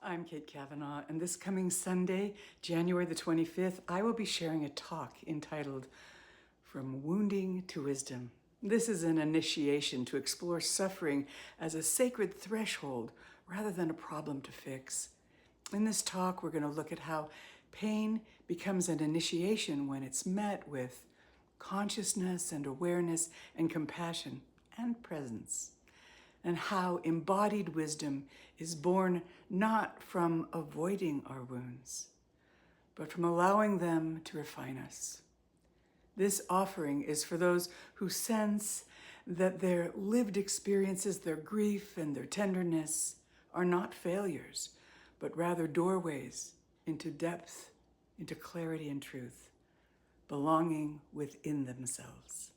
I'm Kate Cavanaugh, and this coming Sunday, January the 25th, I will be sharing a talk entitled From Wounding to Wisdom. This is an initiation to explore suffering as a sacred threshold rather than a problem to fix. In this talk, we're going to look at how pain becomes an initiation when it's met with consciousness and awareness and compassion and presence, and how embodied wisdom is born not from avoiding our wounds, but from allowing them to refine us. This offering is for those who sense that their lived experiences, their grief and their tenderness are not failures, but rather doorways into depth, into clarity and truth, belonging within themselves.